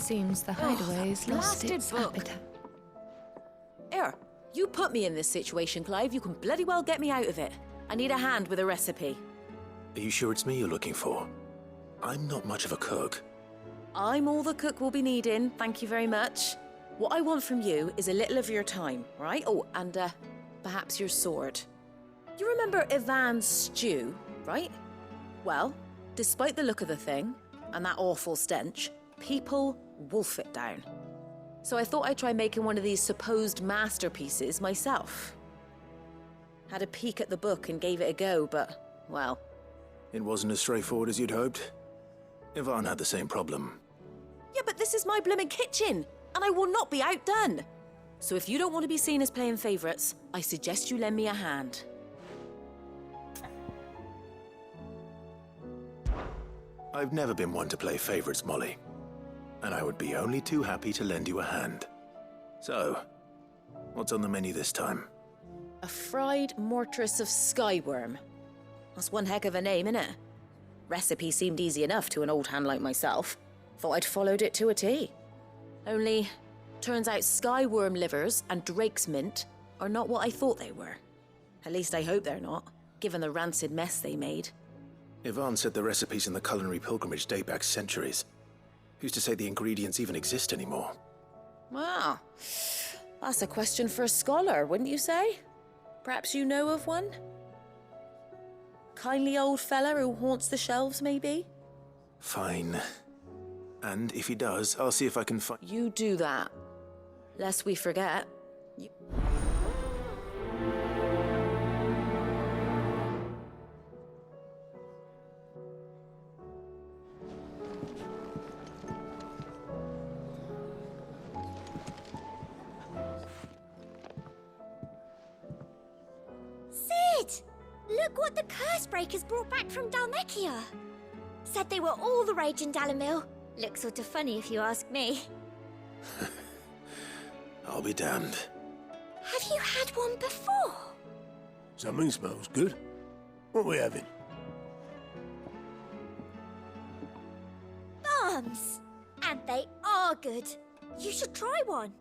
Seems the hideaway's lost its book. appetite. Here, you put me in this situation, Clive. You can bloody well get me out of it. I need a hand with a recipe. Are you sure it's me you're looking for? I'm not much of a cook. I'm all the cook will be needing, thank you very much. What I want from you is a little of your time, right? Oh, and perhaps your sword. You remember Ivan's stew, right? Well, despite the look of the thing, and that awful stench, people wolf it down. So I thought I'd try making one of these supposed masterpieces myself. Had a peek at the book and gave it a go, but, well... It wasn't as straightforward as you'd hoped. Ivan had the same problem. Yeah, but this is my blooming kitchen, and I will not be outdone. So if you don't want to be seen as playing favourites, I suggest you lend me a hand. I've never been one to play favourites, Molly. And I would be only too happy to lend you a hand. So, what's on the menu this time? A fried mortress of skyworm. That's one heck of a name, innit? Recipe seemed easy enough to an old hand like myself. Thought I'd followed it to a T. Only, turns out skyworm livers and drake's mint are not what I thought they were. At least I hope they're not, given the rancid mess they made. Ivan said the recipes in the culinary pilgrimage date back centuries. Who's to say the ingredients even exist anymore? Well, that's a question for a scholar, wouldn't you say? Perhaps you know of one? Kindly old fella who haunts the shelves, maybe? Fine. And if he does, I'll see if I can find... You do that. Lest we forget. Sid! Look what the curse breakers brought back from Dalmekia. Said they were all the rage in Dalamil. Looks sort of funny if you ask me. I'll be damned. Have you had one before? Something smells good. What are we having? Bombs! And they are good. You should try one.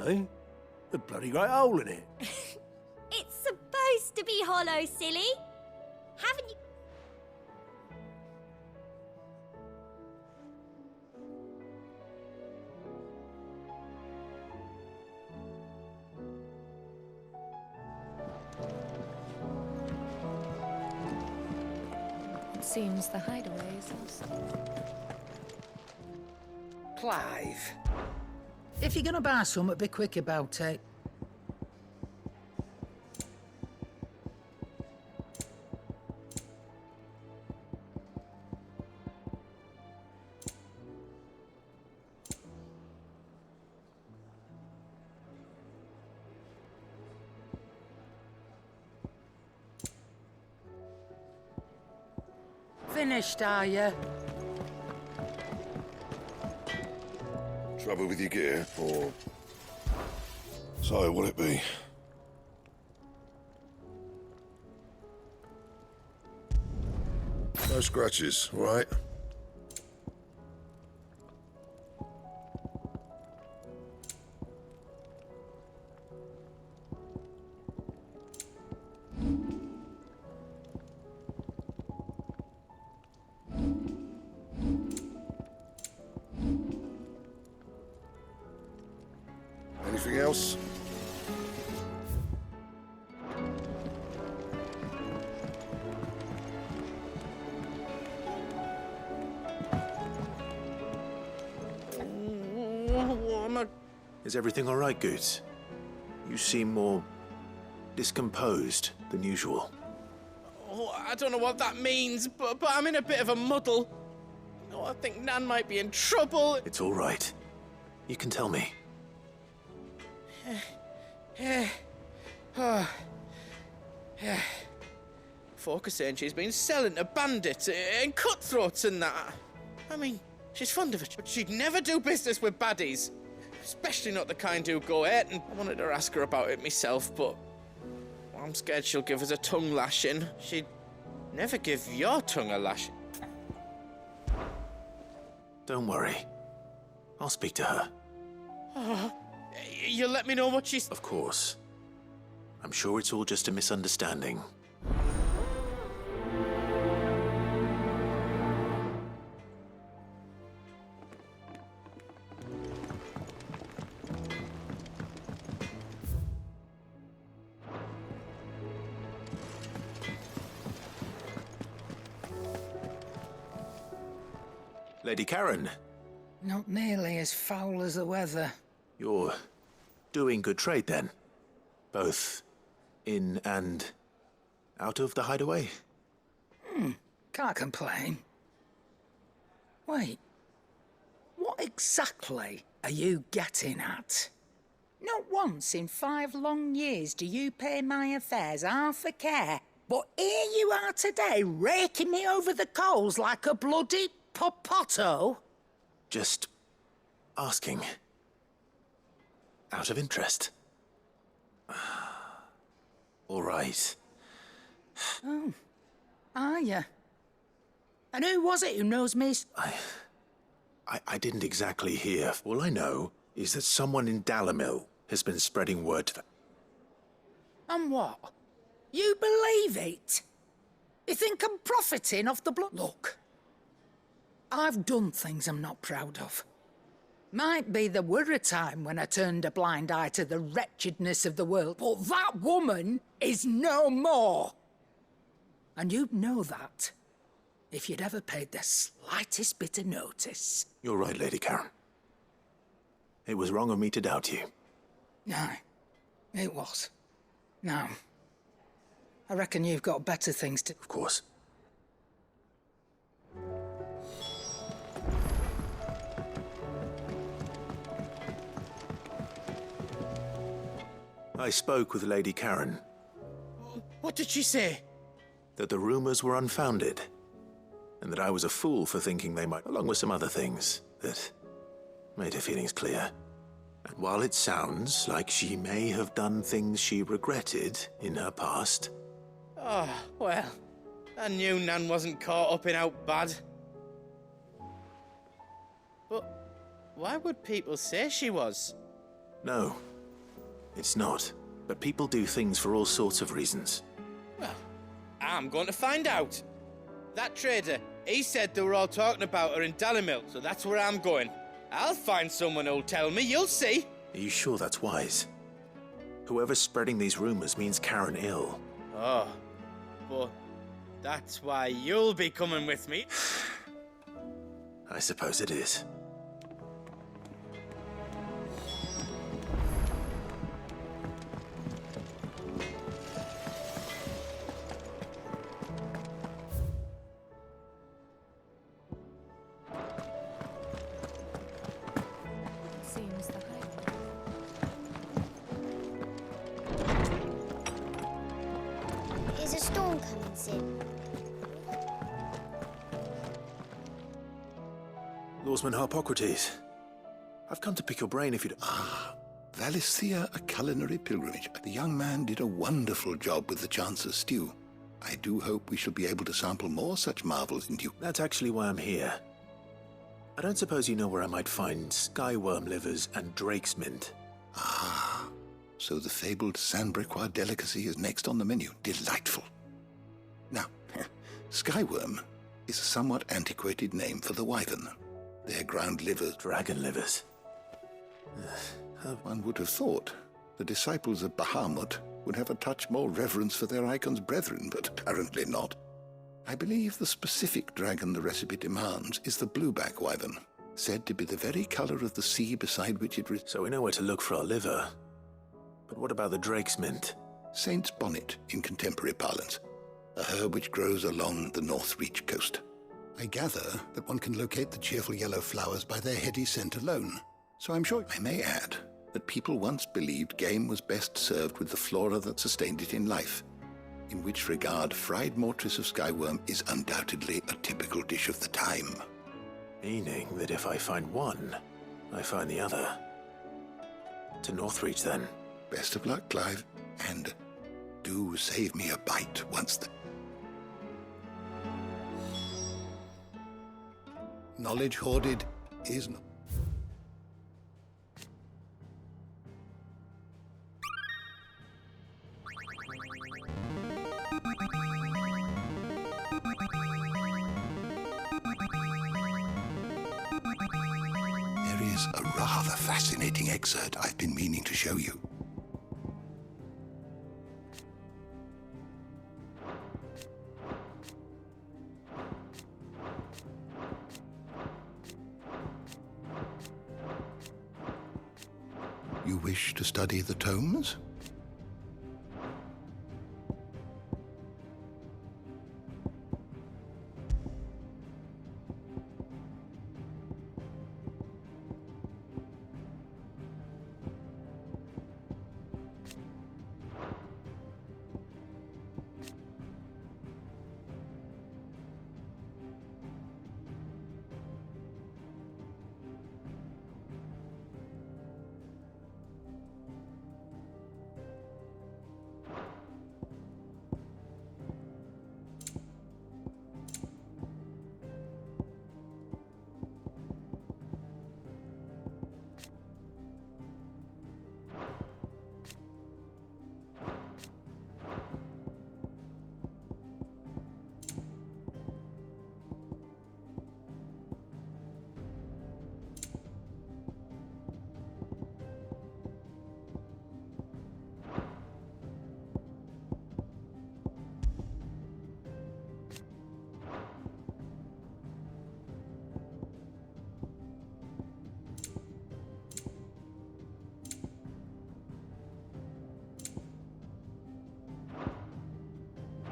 Eh? A bloody great hole in it. It's supposed to be hollow, silly. Haven't you... It seems the hideaway's lost. Clive, if you're gonna buy something, be quick about it. Finished, are you? Trouble with your gear, or... So, what'll it be? No scratches, right? Anything else? Is everything all right, Goots? You seem more discomposed than usual. Oh, I don't know what that means, but I'm in a bit of a muddle. Oh, I think Nan might be in trouble. It's all right. You can tell me. Folk are saying she's been selling to bandits and cutthroats and that. I mean, she's fond of it, but she'd never do business with baddies. Especially not the kind who go out, and I wanted to ask her about it myself, but I'm scared she'll give us a tongue lashing. She'd never give your tongue a lashing. Don't worry. I'll speak to her. You'll let me know what she's... Of course. I'm sure it's all just a misunderstanding. Lady Karen, Not nearly as foul as the weather. you're doing good trade then? Both in and out of the hideaway? Can't complain. Wait. What exactly are you getting at? Not once in 5 long years do you pay my affairs half a care. But here you are today, raking me over the coals like a bloody popoto. Just asking. Out of interest. All right. Are you? And who was it who knows me? I didn't exactly hear. All I know is that someone in Dalamil has been spreading word to them. And what? You believe it? You think I'm profiting off the blood? Look, I've done things I'm not proud of. Might be there were a time when I turned a blind eye to the wretchedness of the world, but that woman is no more. And you'd know that if you'd ever paid the slightest bit of notice. You're right, Lady Karen. It was wrong of me to doubt you. Aye, it was. Now, I reckon you've got better things to... Of course. I spoke with Lady Karen, What did she say? that the rumors were unfounded, and that I was a fool for thinking they might, along with some other things that made her feelings clear. And while it sounds like she may have done things she regretted in her past, Oh, well, I knew Nan wasn't caught up in out bad. But why would people say she was? no, it's not. But people do things for all sorts of reasons. Well, I'm going to find out. That trader, he said they were all talking about her in Dalamil, so that's where I'm going. I'll find someone who'll tell me, you'll see. Are you sure that's wise? Whoever's spreading these rumors means Karen ill. Oh, but that's why you'll be coming with me. I suppose it is. Seems the hideaway. Is a storm coming soon? Lawsman Harpocrates, I've come to pick your brain if you'd... Valisthea, a culinary pilgrimage. The young man did a wonderful job with the Chance's stew. I do hope we shall be able to sample more such marvels in due... That's actually why I'm here. I don't suppose you know where I might find skyworm livers and drake's mint. Ah, so the fabled Sandbrequois delicacy is next on the menu. Delightful. Now, skyworm is a somewhat antiquated name for the wyvern. Their ground livers. Dragon livers. One would have thought the disciples of Bahamut would have a touch more reverence for their icon's brethren, but apparently not. I believe the specific dragon the recipe demands is the blueback wyvern, said to be the very color of the sea beside which it So we know where to look for our liver. But what about the drake's mint? Saint's bonnet in contemporary parlance, a herb which grows along the North Reach coast. I gather that one can locate the cheerful yellow flowers by their heady scent alone. So I'm sure I may add that people once believed game was best served with the flora that sustained it in life, in which regard fried mortress of skyworm is undoubtedly a typical dish of the time. Meaning that if I find one, I find the other. To Northreach, then. Best of luck, Clive, and Do save me a bite once the... Knowledge hoarded is not... There is a rather fascinating excerpt I've been meaning to show you. You wish to study the tomes?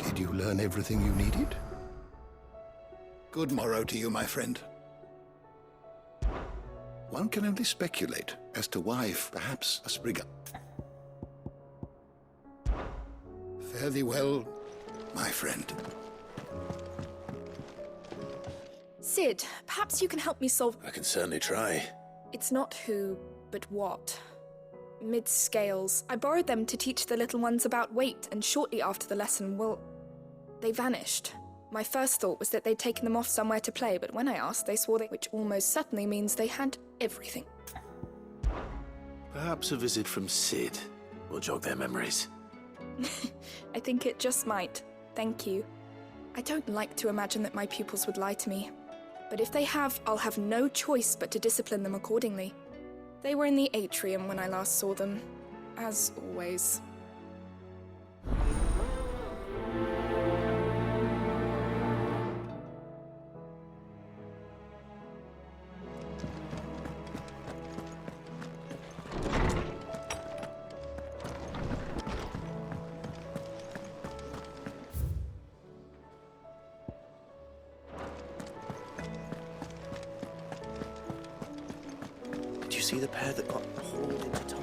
Did you learn everything you needed? Good morrow to you, my friend. One can only speculate as to why, perhaps, a Spriggan. Fare thee well, my friend. Sid, perhaps you can help me solve... I can certainly try. It's not who, but what. Mid-scales. I borrowed them to teach the little ones about weight, and shortly after the lesson, well, they vanished. My first thought was that they'd taken them off somewhere to play, but when I asked, they swore which almost certainly means they had everything. Perhaps a visit from Sid will jog their memories. I think it just might. Thank you. I don't like to imagine that my pupils would lie to me. But if they have, I'll have no choice but to discipline them accordingly. They were in the atrium when I last saw them, as always. Did you see the pair that got hauled into ties?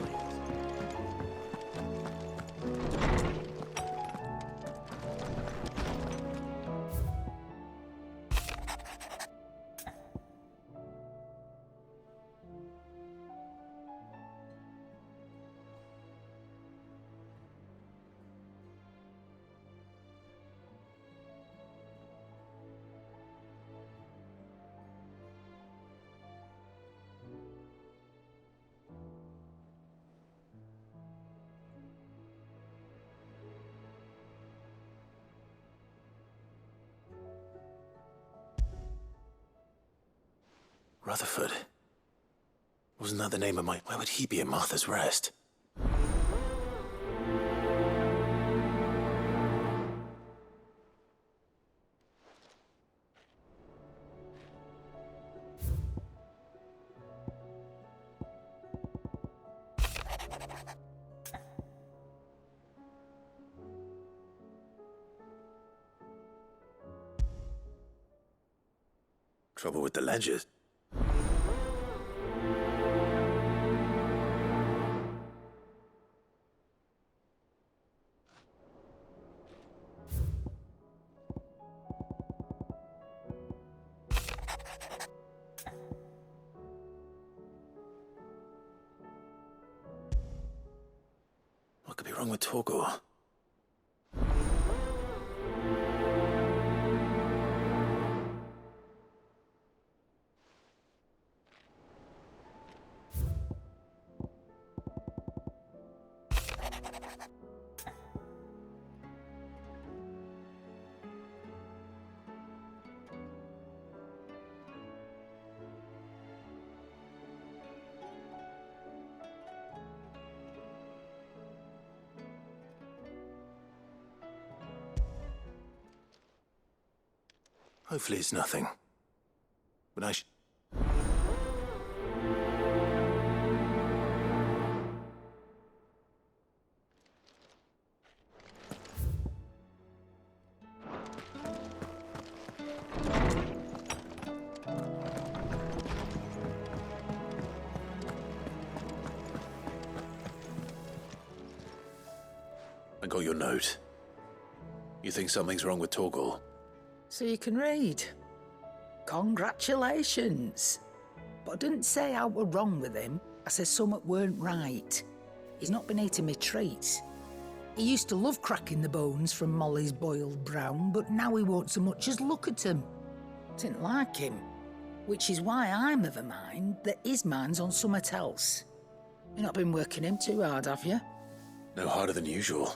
Rutherford. Wasn't that the name of my... Where would he be at Martha's Rest? Trouble with the ledgers. What could be wrong with Torgor? Hopefully it's nothing. But I got your note. You think something's wrong with Torgal? So you can read. Congratulations. But I didn't say I were wrong with him. I said something weren't right. He's not been eating me treats. He used to love cracking the bones from Molly's boiled brown, but now he won't so much as look at 'em. Didn't like him. Which is why I'm of a mind that his mind's on something else. You've not been working him too hard, have you? No harder than usual.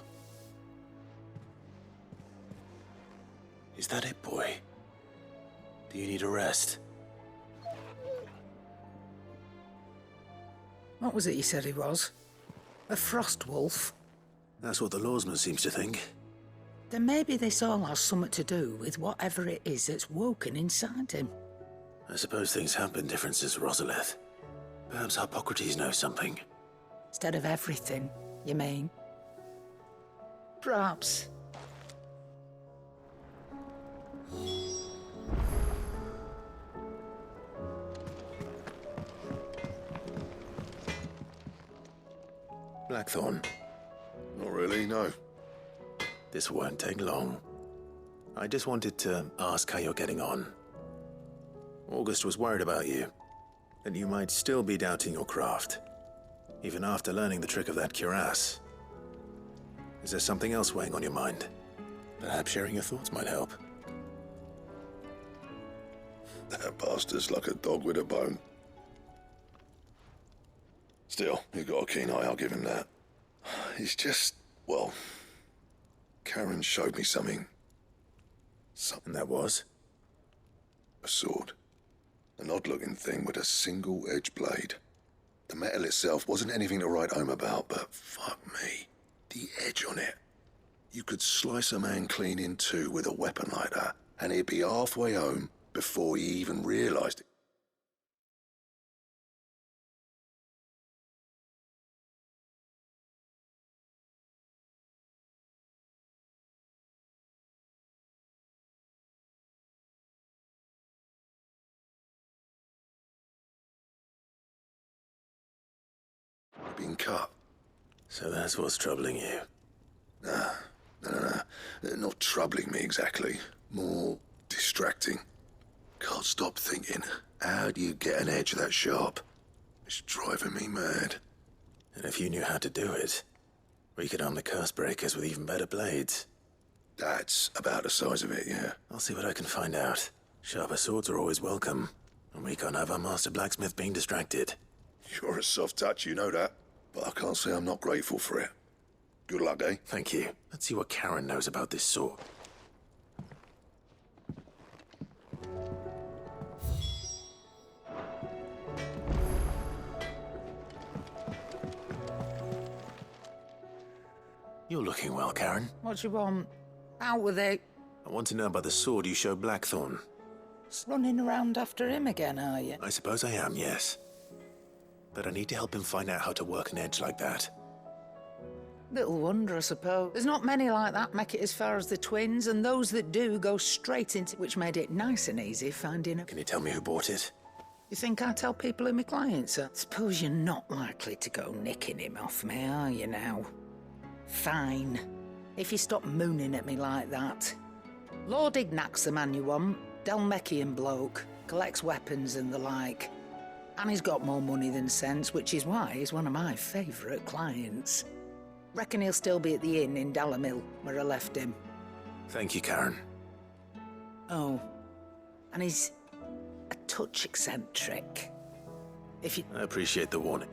Is that it, boy? Do you need a rest? What was it you said he was? A frost wolf? That's what the lawsman seems to think. Then maybe this all has something to do with whatever it is that's woken inside him. I suppose things have been different since Rosalith. Perhaps Hippocrates knows something. Instead of everything, you mean? Perhaps. Blackthorn, Not really, no. this won't take long. I just wanted to ask how you're getting on. August was worried about you, that you might still be doubting your craft, even after learning the trick of that cuirass. Is there something else weighing on your mind? Perhaps sharing your thoughts might help. That bastard's like a dog with a bone. Still, he got a keen eye, I'll give him that. He's just, well, Karen showed me something. And that was? A sword. An odd-looking thing with a single-edged blade. The metal itself wasn't anything to write home about, but fuck me, the edge on it. You could slice a man clean in two with a weapon like that, and he'd be halfway home before he even realised it. Been cut. So that's what's troubling you. No. Not troubling me exactly. More distracting. Can't stop thinking, how do you get an edge that sharp? It's driving me mad. And if you knew how to do it, we could arm the curse breakers with even better blades. That's about the size of it, yeah. I'll see what I can find out. Sharper swords are always welcome, and we can't have our master blacksmith being distracted. You're a soft touch, you know that. But I can't say I'm not grateful for it. Good luck, eh? Thank you. Let's see what Karen knows about this sword. You're looking well, Karen. What do you want? Out with it. I want to know about the sword you showed Blackthorn. Running around after him again, are you? I suppose I am, yes. But I need to help him find out how to work an edge like that. Little wonder, I suppose. There's not many like that make it as far as the twins, and those that do go straight into... Which made it nice and easy finding a... Can you tell me who bought it? You think I tell people who my clients are? Suppose you're not likely to go nicking him off me, are you now? Fine. If you stop mooning at me like that. Lord Ignac's the man you want. Dalmekian bloke. Collects weapons and the like. And he's got more money than sense, which is why he's one of my favourite clients. Reckon he'll still be at the inn in Dalamil, where I left him. Thank you, Karen. Oh, and he's a touch eccentric. If you... I appreciate the warning.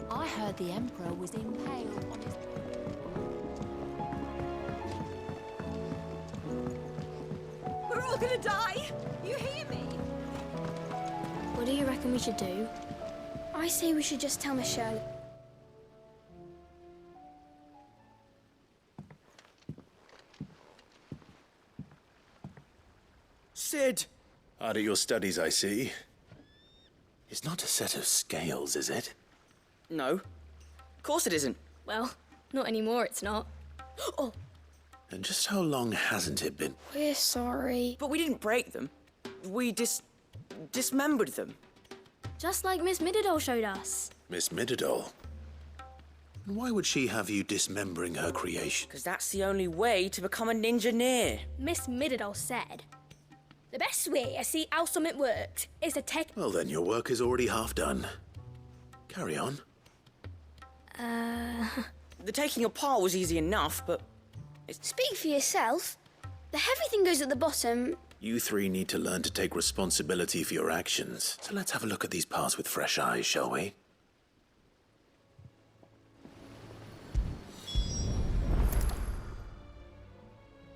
I heard the Emperor was impaled on his... We're all gonna die. You hear me? What do you reckon we should do? I say we should just tell Miss Shirley. Sid! Hard at your studies, I see. It's not a set of scales, is it? No. Of course it isn't. Well, not anymore, it's not. Oh, And just how long hasn't it been? we're sorry. But we didn't break them. We dismembered them. Just like Miss Middledore showed us. Miss Middledore? Why would she have you dismembering her creation? Because that's the only way to become a ninja-neer. Miss Middledore said, the best way to see how something works is to take... Well then, your work is already half done. Carry on. The taking apart was easy enough, but Speak for yourself. The heavy thing goes at the bottom. You three need to learn to take responsibility for your actions. So let's have a look at these parts with fresh eyes, shall we?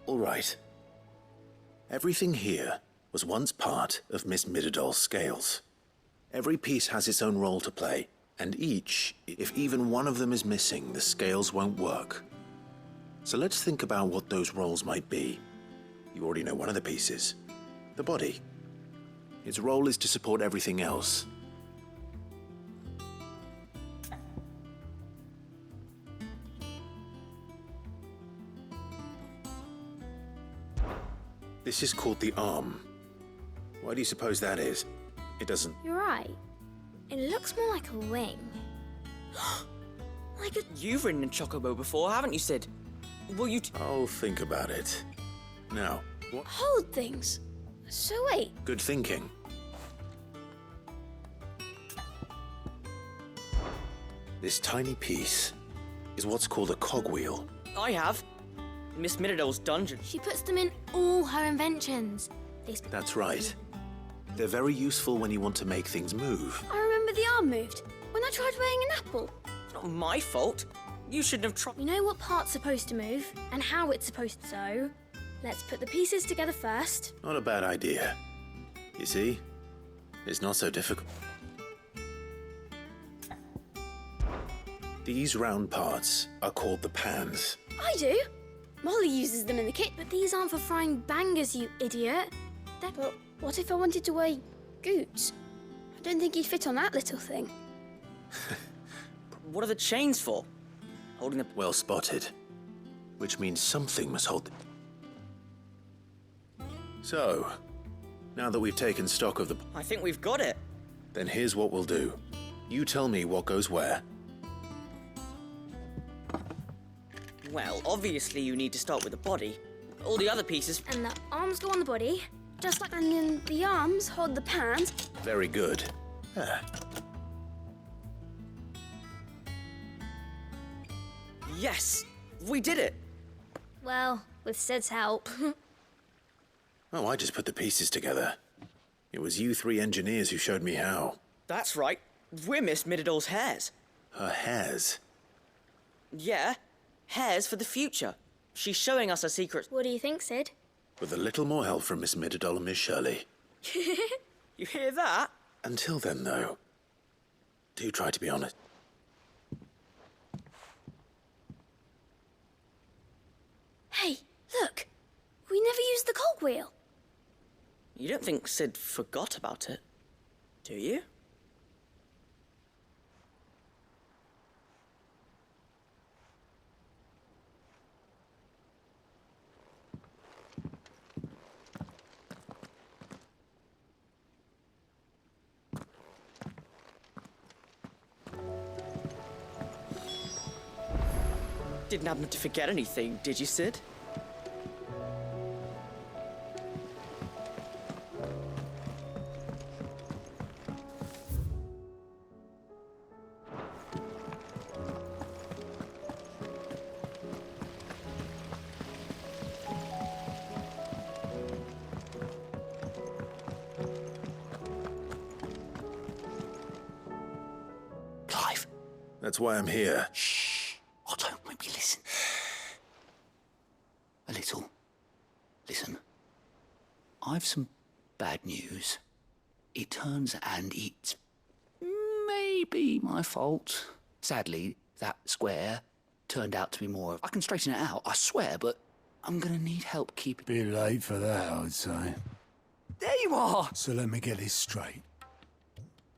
All right. Everything here was once part of Miss Midderdoll's scales. Every piece has its own role to play, and each, if even one of them is missing, the scales won't work. So let's think about what those roles might be. You already know one of the pieces. The body. Its role is to support everything else. This is called the arm. Why do you suppose that is? It doesn't... You're right. It looks more like a wing. Like a... you've ridden a chocobo before, haven't you, Sid? Will you... I'll think about it. Now, what... hold things. So wait. Good thinking. This tiny piece is what's called a cogwheel. I have. Miss Middledor's dungeon. She puts them in all her inventions. That's right. They're very useful when you want to make things move. I remember the arm moved when I tried weighing an apple. It's not my fault. You shouldn't have tried. We know what part's supposed to move and how it's supposed to. So, let's put the pieces together first. Not a bad idea. You see? It's not so difficult. These round parts are called the pans. I do. Molly uses them in the kit, but these aren't for frying bangers, you idiot. But what if I wanted to weigh goots? I don't think he'd fit on that little thing. What are the chains for? Holding the... Well spotted. Which means something must hold... So, now that we've taken stock of the... I think we've got it. Then here's what we'll do. You tell me what goes where. Well, obviously you need to start with the body. All the other pieces... And the arms go on the body, just like... And then the arms hold the pans. Very good. Ah. Yes! We did it! Well, with Sid's help. Oh, I just put the pieces together. It was you three engineers who showed me how. That's right. We're Miss Middledor's hairs. Her hairs? Yeah. Hairs for the future. She's showing us her secrets. What do you think, Sid? With a little more help from Miss Middledore and Miss Shirley. You hear that? Until then, though, do try to be honest. Hey, look! We never used the cogwheel. You don't think Sid forgot about it, do you? Didn't happen to forget anything, did you, Sid? Clive. That's why I'm here. Shh. Otto, maybe listen. A little. Listen. I've some bad news. It turns and it's maybe my fault. Sadly, that square turned out to be more... I can straighten it out, I swear, but I'm gonna need help keeping... Bit late for that, I'd say. There you are! So let me get this straight.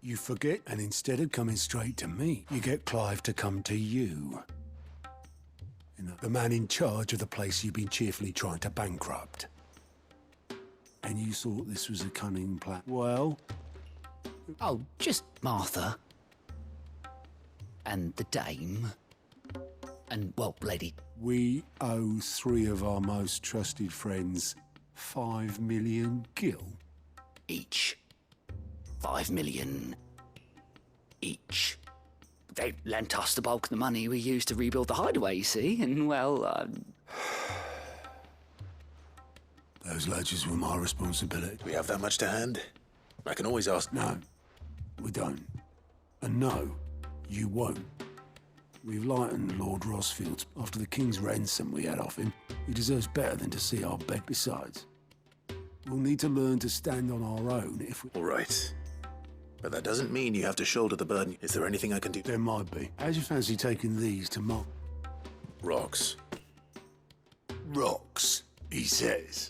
You forget, and instead of coming straight to me, you get Clive to come to you. You know, the man in charge of the place you've been cheerfully trying to bankrupt. And you thought this was a cunning plan. Well... Oh, just Martha. And the dame. And, well, lady... We owe 3 of our most trusted friends 5 million gil. Each. 5 million each. They lent us the bulk of the money we used to rebuild the hideaway, you see, and, well, Those ledgers were my responsibility. Do we have that much to hand? I can always ask... No, we don't. And no, you won't. We've lightened Lord Rosfield's after the King's ransom we had off him. He deserves better than to see our beg. Besides, we'll need to learn to stand on our own if we... All right. But that doesn't mean you have to shoulder the burden. Is there anything I can do? There might be. How'd you fancy taking these to Mark? Rocks. Rocks, he says.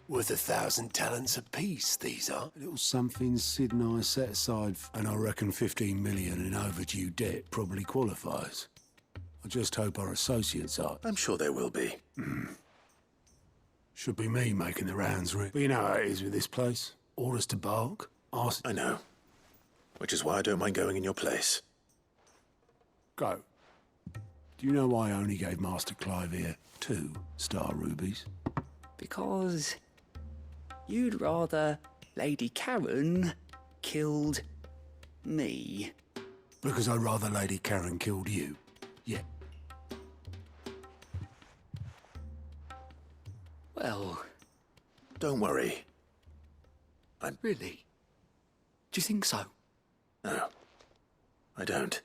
Worth 1,000 talents apiece, these are. A little something Sid and I set aside, and I reckon 15 million in overdue debt probably qualifies. I just hope our associates are. I'm sure there will be. Should be me making the rounds, Rick. But you know how it is with this place. Orders to bark, ask... I know. Which is why I don't mind going in your place. Go. Do you know why I only gave Master Clive here 2 star rubies? because you'd rather Lady Karen killed me. Because I'd rather Lady Karen killed you. Yeah. Well... Don't worry. Really? Do you think so? No. I don't.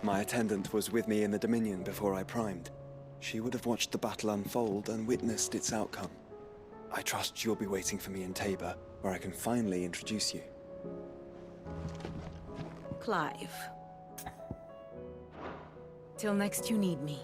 My attendant was with me in the Dominion before I primed. She would have watched the battle unfold and witnessed its outcome. I trust you'll be waiting for me in Tabor, where I can finally introduce you. Clive. Till next you need me.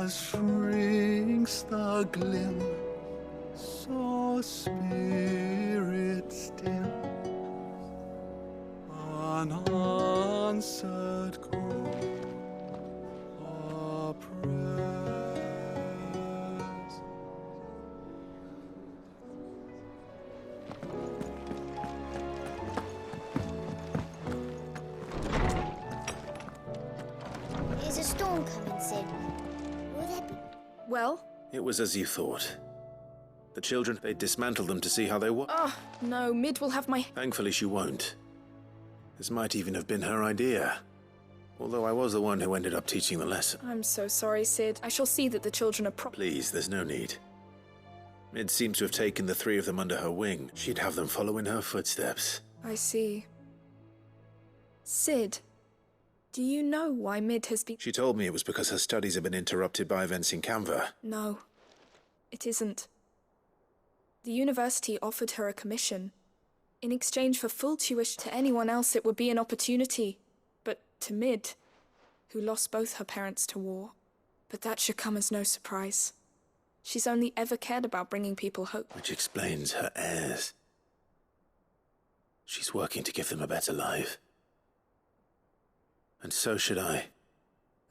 Shrinks the glimmer, so spirit still, unanswered call or prayers. Is a storm coming, Sid? Well? It was as you thought. The children, they dismantled them to see how they were. Oh, no, Mid will have my... Thankfully she won't. This might even have been her idea. Although I was the one who ended up teaching the lesson. I'm so sorry, Sid. I shall see that the children are Please, there's no need. Mid seems to have taken the 3 of them under her wing. She'd have them follow in her footsteps. I see. Sid, do you know why Mid has been... She told me it was because her studies have been interrupted by events in Canva. No, it isn't. The university offered her a commission. In exchange for full tuition to anyone else, it would be an opportunity. But to Mid, who lost both her parents to war. But that should come as no surprise. She's only ever cared about bringing people hope. Which explains her heirs. She's working to give them a better life. And so should I.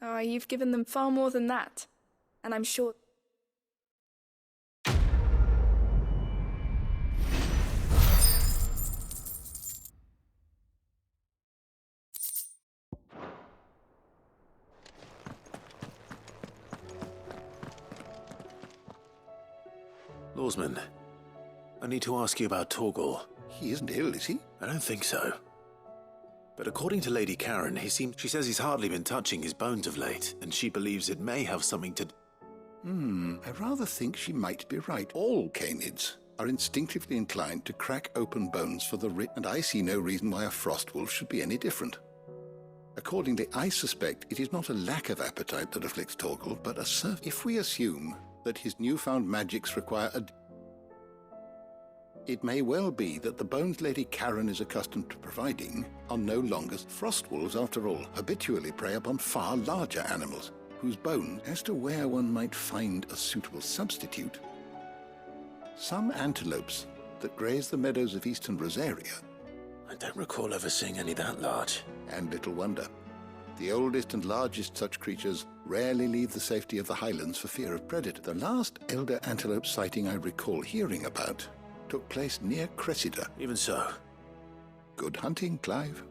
Oh, you've given them far more than that. And I'm sure... Lawsman, I need to ask you about Torgal. He isn't ill, is he? I don't think so. But according to Lady Karen, she says he's hardly been touching his bones of late, and she believes it may have something to... I rather think she might be right. All canids are instinctively inclined to crack open bones for the rich, and I see no reason why a frostwolf should be any different. Accordingly, I suspect it is not a lack of appetite that afflicts Torgal, but a surf. If we assume that his newfound magics require a... It may well be that the bones Lady Karen is accustomed to providing are no longer frostwolves, after all, habitually prey upon far larger animals, whose bones, as to where one might find a suitable substitute, some antelopes that graze the meadows of eastern Rosaria. I don't recall ever seeing any that large. And little wonder. The oldest and largest such creatures rarely leave the safety of the highlands for fear of predator. The last elder antelope sighting I recall hearing about took place near Cressida. Even so. Good hunting, Clive.